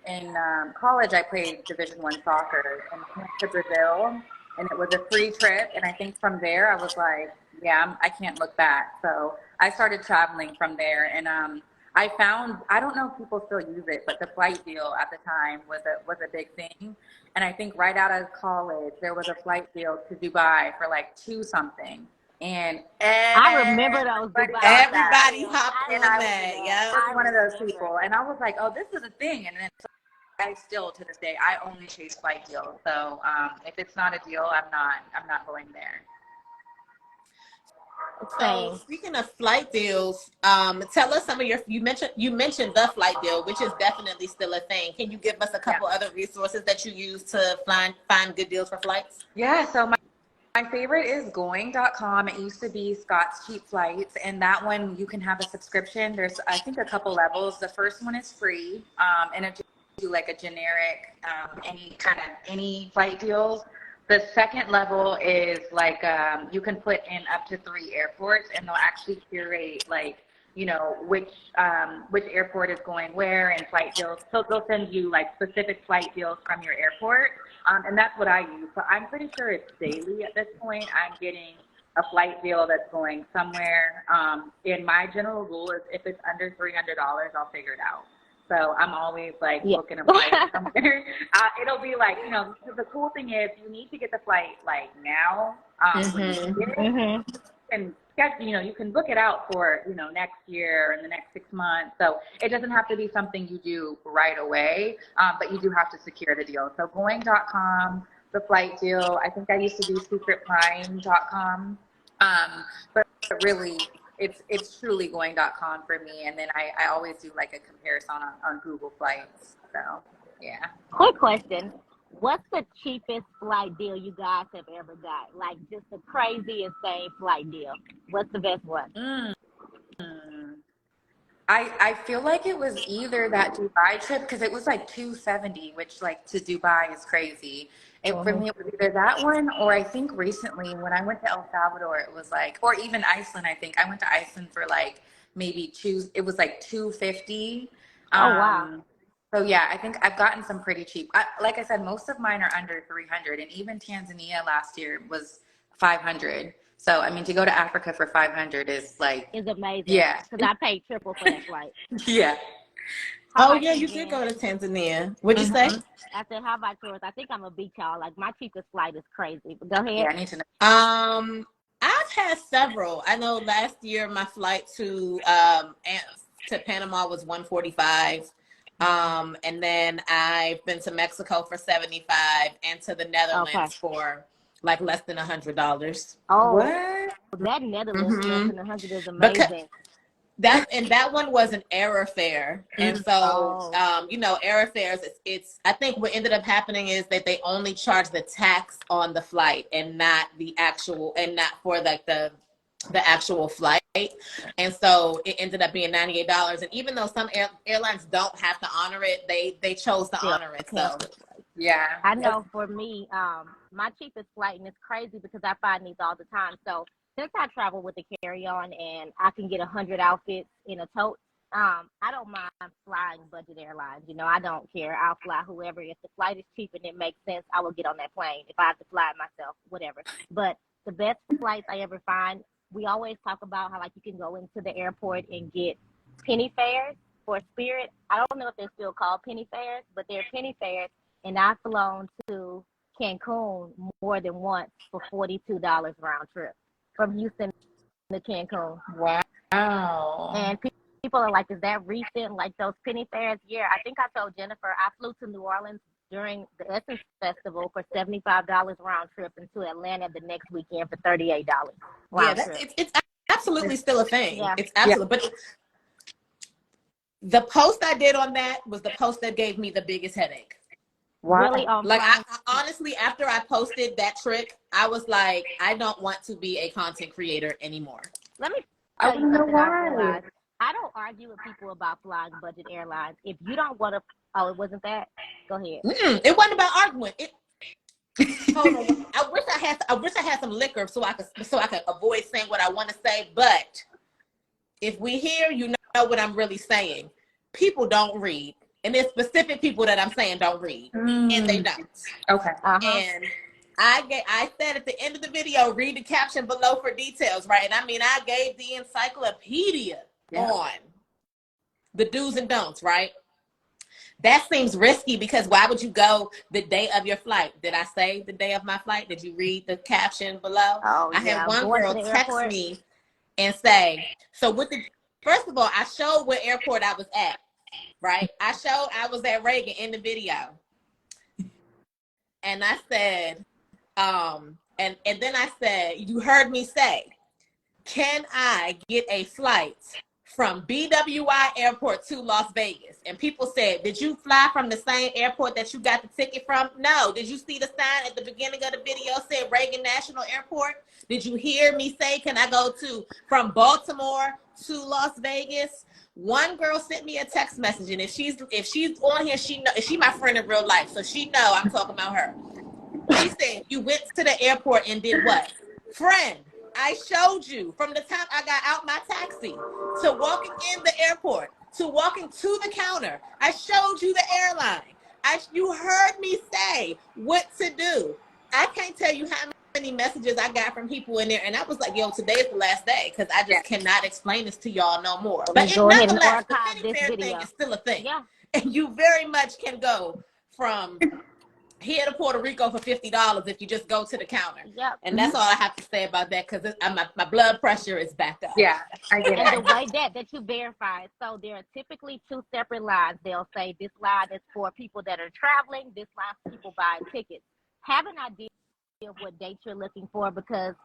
college, I played Division I soccer and went to Brazil. And it was a free trip. And I think from there, I was like, yeah, I can't look back. So I started traveling from there. And I found, I don't know if people still use it, but the flight deal at the time was a big thing. And I think right out of college, there was a flight deal to Dubai for like $2 something. And I remember those Dubai. Everybody hopped on that. Yeah, I was one of those people. And I was like, oh, this is a thing. And then I still, to this day, I only chase flight deals. So if it's not a deal, I'm not going there. So speaking of flight deals, tell us some of you mentioned the flight deal, which is definitely still a thing. Can you give us a couple other resources that you use to find good deals for flights? Yeah, so my favorite is going.com. It used to be Scott's Cheap Flights, and that one you can have a subscription. There's I think a couple levels. The first one is free, and it do like a generic any flight deals. The second level is like you can put in up to 3 airports, and they'll actually curate like, you know, which airport is going where and flight deals. So they'll send you like specific flight deals from your airport, and that's what I use. So I'm pretty sure it's daily at this point. I'm getting a flight deal that's going somewhere. And my general rule is if it's under $300, I'll figure it out. So I'm always like booking a flight somewhere. It'll be like, you know, the cool thing is you need to get the flight like now. And you know, you can book it out for, you know, next year and the next 6 months. So it doesn't have to be something you do right away, but you do have to secure the deal. So going.com, the flight deal. I think I used to do secretprime.com. But really, it's truly going.com for me. And then I always do like a comparison on Google Flights. So, yeah. Quick question. What's the cheapest flight deal you guys have ever got? Like just the crazy, insane flight deal. What's the best one? I feel like it was either that Dubai trip, because it was like $270, which like to Dubai is crazy. For me, it was either that one, or I think recently when I went to El Salvador, it was like, or even Iceland. I think I went to Iceland for like it was like $250. Wow. So yeah, I think I've gotten some pretty cheap. Like I said, most of mine are under 300, and even Tanzania last year was 500. So I mean, to go to Africa for 500 is like, it's amazing. Yeah, because I paid triple for that flight. Yeah. Oh yeah, you did go to Tanzania. What'd you say? I said, how about yours? I think I'm a beach y'all. Like my cheapest flight is crazy. But go ahead. Yeah, I need to know. I've had several. I know last year my flight to Panama was $145. And then I've been to Mexico for $75 and to the Netherlands for like less than $100. Oh, what? That Netherlands less than 100 is amazing. That one was an airfare, and so you know, airfares. It's I think what ended up happening is that they only charge the tax on the flight and not the actual, and not for like the the actual flight. And so it ended up being $98. And even though some airlines don't have to honor it, they chose to honor it. So yeah, I know for me, my cheapest flight, and it's crazy because I find these all the time. So since I travel with a carry-on and I can get 100 outfits in a tote, I don't mind flying budget airlines. You know, I don't care. I'll fly whoever. If the flight is cheap and it makes sense, I will get on that plane. If I have to fly it myself, whatever. But the best flights I ever find, we always talk about how like you can go into the airport and get penny fares for Spirit. I don't know if they're still called penny fares, but they're penny fares. And I've flown to Cancun more than once for $42 round trip from Houston to Cancun. Wow. And people are like, is that recent? Like those penny fares? Yeah, I think I told Jennifer I flew to New Orleans during the Essence Festival for $75 round trip and to Atlanta the next weekend for $38 round trip. It's absolutely still a thing. Yeah. It's absolutely, but the post I did on that was the post that gave me the biggest headache. Wow. Really, like I honestly, after I posted that trick, I was like, I don't want to be a content creator anymore. Let me tell you something I realized. I don't argue with people about flying budget airlines. If you don't want to, oh, it wasn't that? Go ahead. It wasn't about arguing. Hold on. I wish I had some liquor so I could avoid saying what I want to say. But if we hear, you know what I'm really saying. People don't read. And there's specific people that I'm saying don't read, and they don't. Okay. And I said at the end of the video, read the caption below for details, right? And I mean, I gave the encyclopedia on the do's and don'ts, right? That seems risky because why would you go the day of your flight? Did I say the day of my flight? Did you read the caption below? Oh, I had one girl text me and say, so first of all, I showed what airport I was at. Right? I showed I was at Reagan in the video. And I said, and then I said, you heard me say, can I get a flight from BWI Airport to Las Vegas? And people said, did you fly from the same airport that you got the ticket from? No. Did you see the sign at the beginning of the video said Reagan National Airport? Did you hear me say, can I go from Baltimore to Las Vegas? One girl sent me a text message, and if she's on here, she my friend in real life, so she know I'm talking about her. She said, you went to the airport and did what? Friend, I showed you from the time I got out my taxi to walking in the airport to walking to the counter. I showed you the airline. You heard me say what to do. I can't tell you how many messages I got from people in there, and I was like, yo, today's the last day because I just cannot explain this to y'all no more. But nonetheless, the penny fare thing is still a thing. Yeah. And you very much can go from here to Puerto Rico for $50 if you just go to the counter. Yep. And that's all I have to say about that because my blood pressure is back up. Yeah, I get it. And the way that you verify it, so there are typically two separate lines. They'll say this line is for people that are traveling, this line for people buying tickets. Have an idea of what date you're looking for because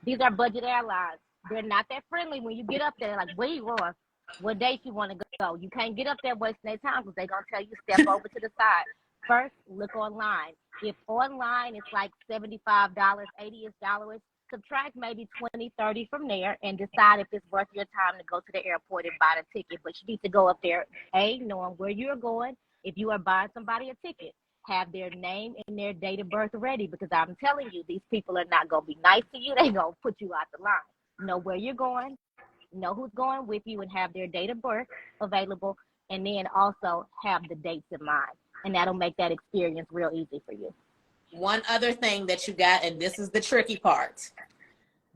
these are budget airlines. They're not that friendly when you get up there. Like, where you going? What date you want to go? You can't get up there wasting their time because they're going to tell you step over to the side. First, look online. If online it's like $75, $80, subtract maybe 20, 30 from there and decide if it's worth your time to go to the airport and buy the ticket. But you need to go up there, knowing where you're going. If you are buying somebody a ticket, have their name and their date of birth ready because I'm telling you, these people are not going to be nice to you. They're going to put you out the line. Know where you're going, know who's going with you, and have their date of birth available, and then also have the dates in mind. And that'll make that experience real easy for you. One other thing that you got, and this is the tricky part,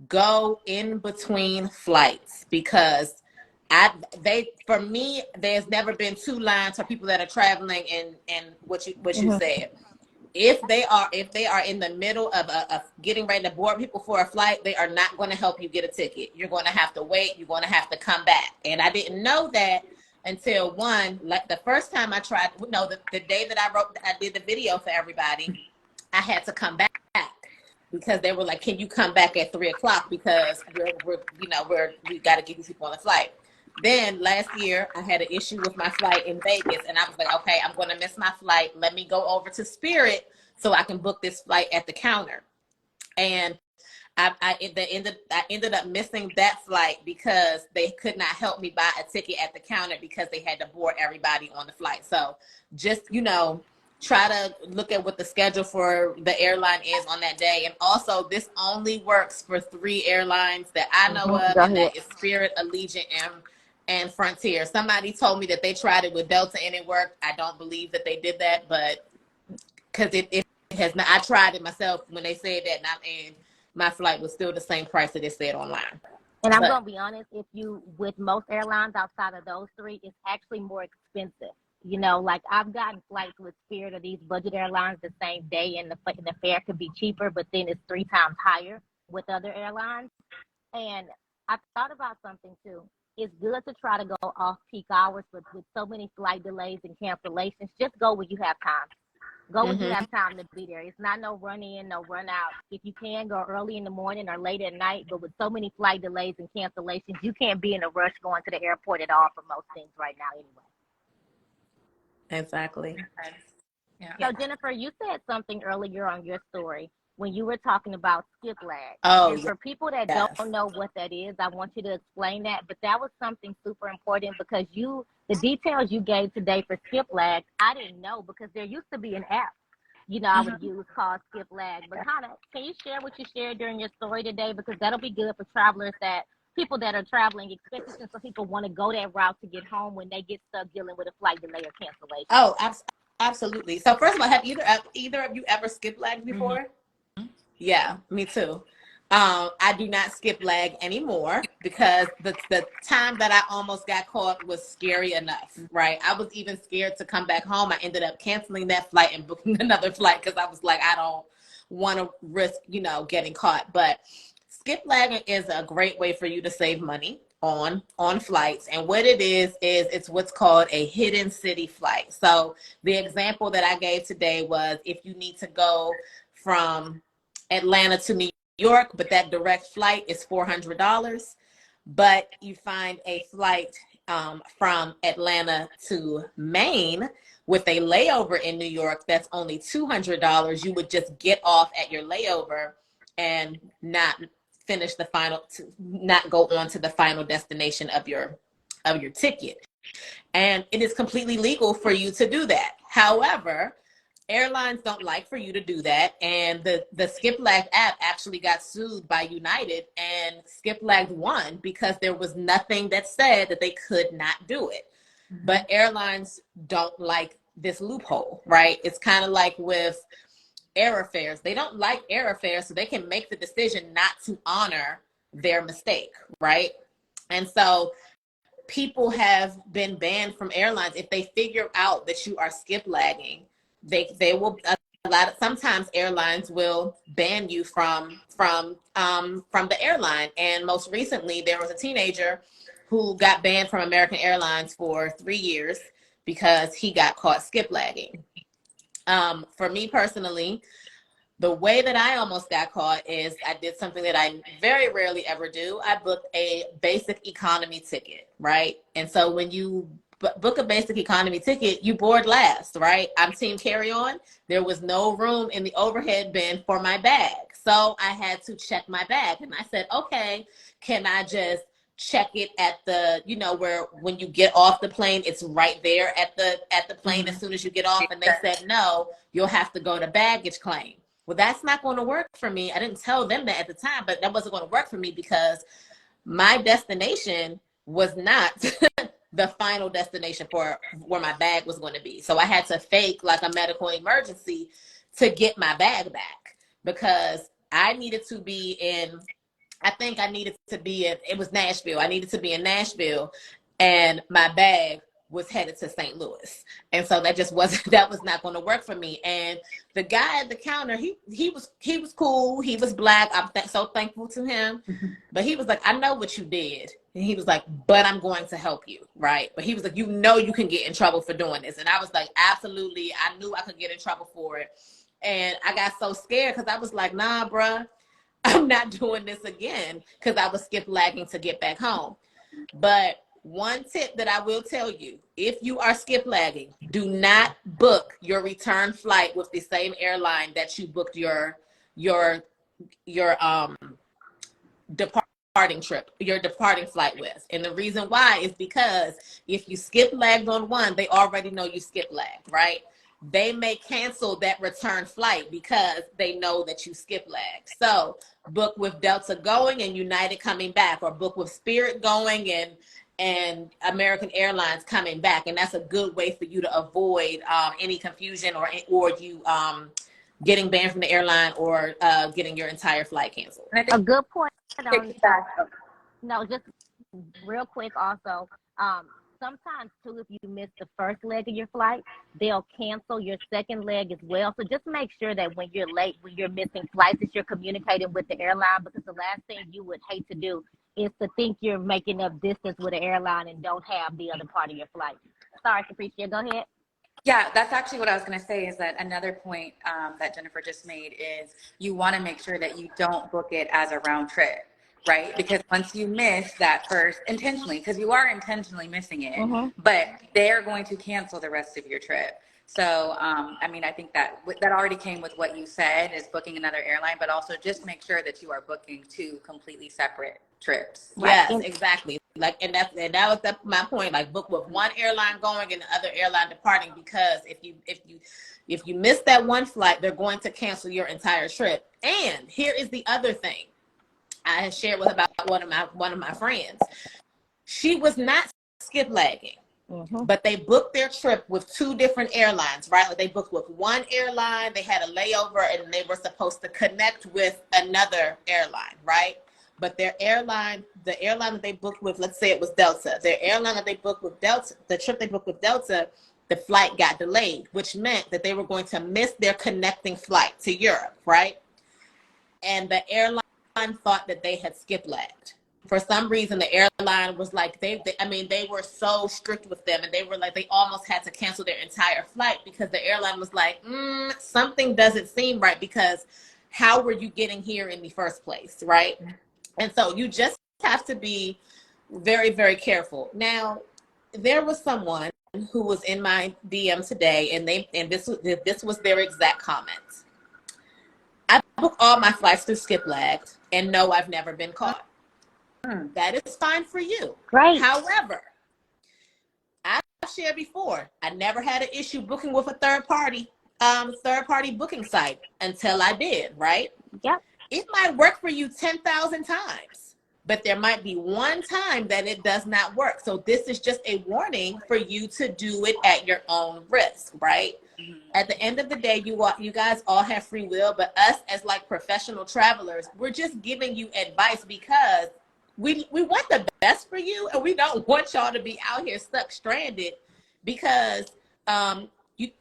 go in between flights because for me, there's never been two lines for people that are traveling and what you said. If they are in the middle of getting ready to board people for a flight, they are not going to help you get a ticket. You're going to have to wait. You're going to have to come back. And I didn't know that until the first time I tried, the day that I did the video for everybody, I had to come back because they were like, can you come back at 3:00 because we got to get these people on the flight. Then last year I had an issue with my flight in Vegas and I was like, okay, I'm going to miss my flight. Let me go over to Spirit so I can book this flight at the counter. And I ended up missing that flight because they could not help me buy a ticket at the counter because they had to board everybody on the flight. So just, try to look at what the schedule for the airline is on that day. And also, this only works for 3 airlines that I know of, Go and ahead. that is Spirit, Allegiant, and Frontier. Somebody told me that they tried it with Delta and it worked. I don't believe that they did that, but because it has not. I tried it myself when they said that, and my flight was still the same price that it said online. And I'm But going to be honest, with most airlines outside of those 3, it's actually more expensive. Like I've gotten flights with Spirit or these budget airlines the same day, and the fare could be cheaper, but then it's 3 times higher with other airlines. And I thought about something too. It's good to try to go off peak hours, but with so many flight delays and cancellations, just go when you have time. Go when you have time to be there. It's not no run in, no run out. If you can, go early in the morning or late at night, but with so many flight delays and cancellations, you can't be in a rush going to the airport at all for most things right now anyway. exactly. Yeah. So Jennifer, you said something earlier on your story when you were talking about skip lag. Oh, And for people that yes. don't know what that is, I want you to explain that. But that was something super important because the details you gave today for skip lag, I didn't know because there used to be an app, I would use called skip lag. But can you share what you shared during your story today? Because that'll be good for people that are traveling, especially since some people want to go that route to get home when they get stuck dealing with a flight delay or cancellation. Oh, absolutely. So first of all, have either of you ever skip lagged before? Yeah, me too. I do not skip lag anymore because the time that I almost got caught was scary enough, right? I was even scared to come back home. I ended up canceling that flight and booking another flight because I was like, I don't want to risk, getting caught. But skip lagging is a great way for you to save money on flights. And what it is it's what's called a hidden city flight. So the example that I gave today was if you need to go from Atlanta to New York, but that direct flight is $400, but you find a flight from Atlanta to Maine with a layover in New York that's only $200. You would just get off at your layover and not finish not go on to the final destination of your ticket. And it is completely legal for you to do that. However, airlines don't like for you to do that. And the Skip Lag app actually got sued by United, and Skip Lag won because there was nothing that said that they could not do it. But airlines don't like this loophole, right? It's kind of like with airfares. They don't like airfares, so they can make the decision not to honor their mistake, right? And so people have been banned from airlines if they figure out that you are skip lagging. They will sometimes airlines will ban you from the airline. And most recently there was a teenager who got banned from American Airlines for 3 years because he got caught skip lagging. For me personally, the way that I almost got caught is I did something that I very rarely ever do. I booked a basic economy ticket, right? And so when you book a basic economy ticket, you board last, right? I'm team carry on. There was no room in the overhead bin for my bag. So I had to check my bag. And I said, okay, can I just check it at the, where when you get off the plane, it's right there at the plane as soon as you get off. And they said, no, you'll have to go to baggage claim. Well, that's not going to work for me. I didn't tell them that at the time, but that wasn't going to work for me because my destination was not the final destination for where my bag was going to be. So I had to fake like a medical emergency to get my bag back because I needed to be in, it was Nashville. I needed to be in Nashville and my bag was headed to St. Louis. And so that was not going to work for me. And the guy at the counter, he was cool. He was Black. I'm so thankful to him. But he was like, I know what you did. And he was like, but I'm going to help you, right? But he was like, you can get in trouble for doing this. And I was like, absolutely. I knew I could get in trouble for it. And I got so scared because I was like, nah, bruh, I'm not doing this again because I was skip lagging to get back home. But one tip that I will tell you, if you are skip lagging, do not book your return flight with the same airline that you booked your departing trip, your departing flight with. And the reason why is because if you skip legged on one, they already know you skip legged, right? They may cancel that return flight because they know that you skip legged. So book with Delta going and United coming back, or book with Spirit going and American Airlines coming back. And that's a good way for you to avoid any confusion or you getting banned from the airline or getting your entire flight canceled. A good point on Exactly. no, just real quick also. Sometimes too, if you miss the first leg of your flight, they'll cancel your second leg as well. So just make sure that when you're late, when you're missing flights, that you're communicating with the airline, because the last thing you would hate to do is to think you're making up distance with an airline and don't have the other part of your flight. Sorry, Capricia, go ahead. Yeah, that's actually what I was going to say, is that another point that Jennifer just made is you want to make sure that you don't book it as a round trip, right? Because once you miss that first, intentionally, because you are intentionally missing it, but they're going to cancel the rest of your trip. So, I mean, I think that already came with what you said, is booking another airline, but also just make sure that you are booking two completely separate trips. Yes, exactly. Like, and that was my point. Like, book with one airline going and the other airline departing, because if you miss that one flight, they're going to cancel your entire trip. And here is the other thing I had shared with about one of my friends. She was not skip lagging, but they booked their trip with two different airlines, right? Like, they booked with one airline, they had a layover, and they were supposed to connect with another airline, right? But their airline, the airline that they booked with, let's say it was Delta, their airline that they booked with Delta, the trip they booked with Delta, the flight got delayed, which meant that they were going to miss their connecting flight to Europe, right? And the airline thought that they had skip lagged. For some reason, the airline was like, they were so strict with them, and they were like, they almost had to cancel their entire flight because the airline was like, something doesn't seem right, because how were you getting here in the first place, right? And so you just have to be very, very careful. Now, there was someone who was in my DM today, and this was their exact comment. I book all my flights through skip lagged, and no, I've never been caught. That is fine for you. Right. However, I've shared before, I never had an issue booking with a third party booking site until I did, right? Yep. It might work for you 10,000 times, but there might be one time that it does not work. So this is just a warning for you to do it at your own risk, right? At the end of the day, you guys all have free will, but us as like professional travelers, we're just giving you advice because we want the best for you, and we don't want y'all to be out here stuck stranded because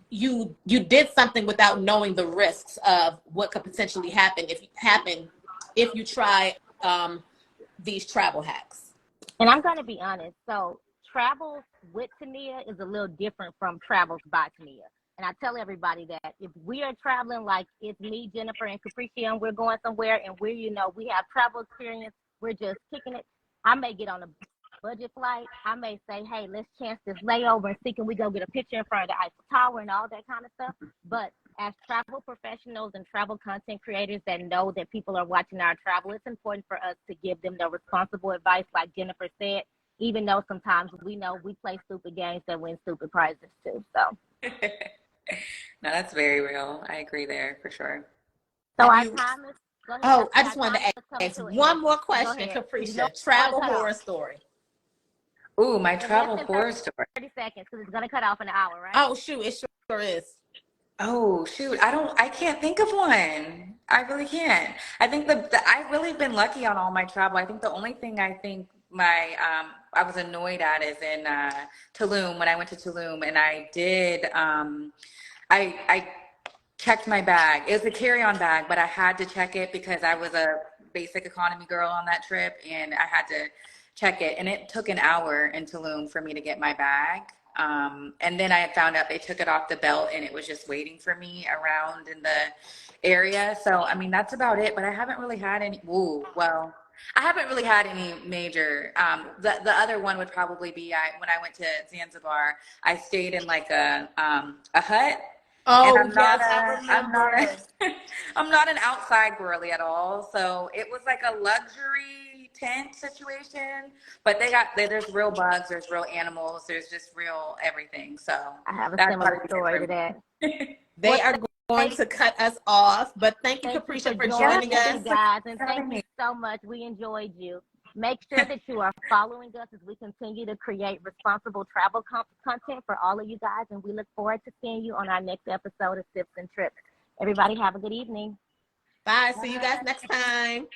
you did something without knowing the risks of what could potentially happen if you try these travel hacks. And I'm going to be honest. So travels with Tania is a little different from travels by Tania. And I tell everybody that if we are traveling, like it's me, Jennifer, and Capricia, and we're going somewhere, and we have travel experience, we're just kicking it. I may get on a budget flight. I may say, hey, let's chance this layover and see, can we go get a picture in front of the Eiffel Tower and all that kind of stuff. But as travel professionals and travel content creators that know that people are watching our travel, it's important for us to give them the responsible advice, like Jennifer said, even though sometimes we know we play stupid games that win stupid prizes too. So No, that's very real. I agree there for sure. So our time is, go ahead. Oh, I just wanted to ask one more question, Capricia. Travel horror story. Ooh, my travel horror story. 30 seconds, because it's going to cut off in an hour, right? Oh, shoot, it sure is. Oh, shoot. I can't think of one. I really can't. I think I've really been lucky on all my travel. I think the only thing I think I was annoyed at is in Tulum, when I went to Tulum, and I did, I checked my bag. It was a carry-on bag, but I had to check it because I was a basic economy girl on that trip, and I had to check it. And it took an hour in Tulum for me to get my bag. And then I had found out they took it off the belt and it was just waiting for me around in the area. So, I mean, that's about it, but I haven't really had any, I haven't really had any major, the other one would probably be when I went to Zanzibar, I stayed in like a hut. Oh, I'm not yes, I a, I'm not remember. a, I'm not an outside girly at all. So it was like a luxury tent situation, but there's real bugs, there's real animals, there's just real everything. So I have a that's similar probably story to different. that. They Well, are going to cut us off, but thank you, thank you for Capricia, for joining joining us, Yes, you us. for guys, and thank having you me. so much. We enjoyed you. Make sure that you are following us as we continue to create responsible travel content for all of you guys, and we look forward to seeing you on our next episode of Sips and Trips. Everybody have a good evening. Bye. See you guys Bye. next time.